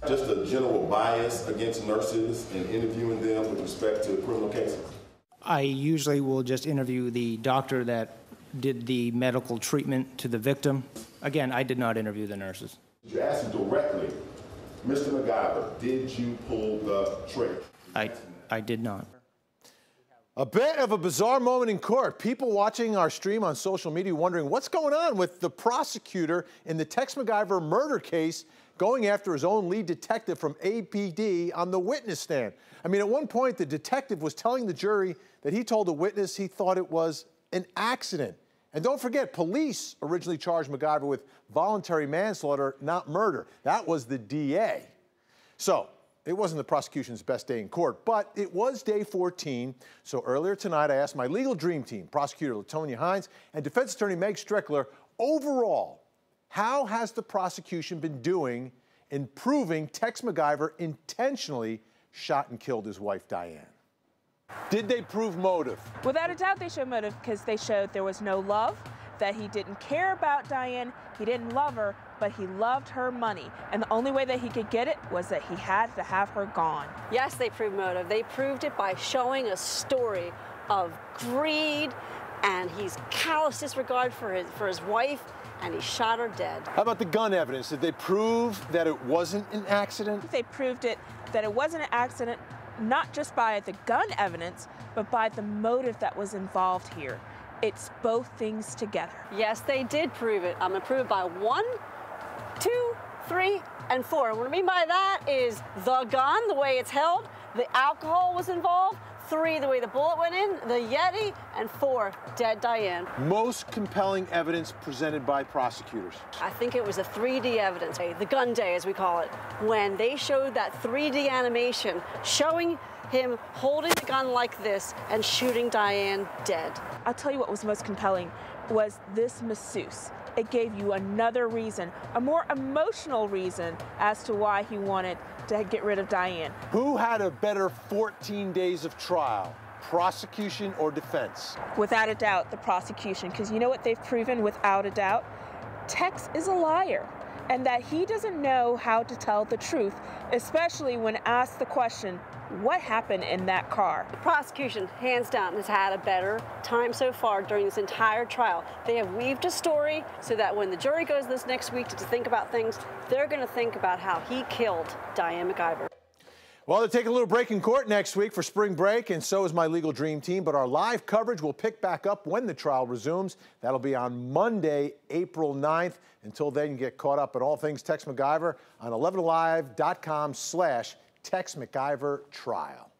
Just a general bias against nurses and interviewing them with respect to criminal cases? I usually will just interview the doctor that did the medical treatment to the victim. Again, I did not interview the nurses. You asked him directly, Mr. McIver, did you pull the trigger? I did not. A bit of a bizarre moment in court. People watching our stream on social media wondering what's going on with the prosecutor in the Tex-McIver murder case going after his own lead detective from APD on the witness stand. I mean, at one point, the detective was telling the jury that he told a witness he thought it was an accident. And don't forget, police originally charged McIver with voluntary manslaughter, not murder. That was the DA. So it wasn't the prosecution's best day in court, but it was day 14. So earlier tonight, I asked my legal dream team, Prosecutor Latonia Hines and Defense Attorney Meg Strickler, overall, how has the prosecution been doing in proving Tex McIver intentionally shot and killed his wife, Diane? Did they prove motive? Without a doubt, they showed motive because they showed there was no love, that he didn't care about Diane, he didn't love her, but he loved her money. And the only way that he could get it was that he had to have her gone. Yes, they proved motive. They proved it by showing a story of greed, and he's callous disregard for his wife, and he shot her dead. How about the gun evidence? Did they prove that it wasn't an accident? They proved that it wasn't an accident, not just by the gun evidence, but by the motive that was involved here. It's both things together. Yes, they did prove it. I'm going to prove it by 1, 2, 3, and 4. And what I mean by that is the gun, the way it's held, the alcohol was involved, 3, the way the bullet went in, the Yeti, and 4, dead Diane. Most compelling evidence presented by prosecutors. I think it was a 3D evidence, the gun day as we call it, when they showed that 3D animation showing him holding the gun like this and shooting Diane dead. I'll tell you what was most compelling was this masseuse. It gave you another reason, a more emotional reason as to why he wanted to get rid of Diane. Who had a better 14 days of trial, prosecution or defense? Without a doubt, the prosecution, because you know what they've proven without a doubt? Tex is a liar, and that he doesn't know how to tell the truth, especially when asked the question, what happened in that car? The prosecution, hands down, has had a better time so far during this entire trial. They have weaved a story so that when the jury goes this next week to think about things, they're going to think about how he killed Diane McIver. Well, they're taking a little break in court next week for spring break, and so is my legal dream team. But our live coverage will pick back up when the trial resumes. That'll be on Monday, April 9th. Until then, you can get caught up at all things Tex McIver on 11alive.com/Tex-McIver-Trial.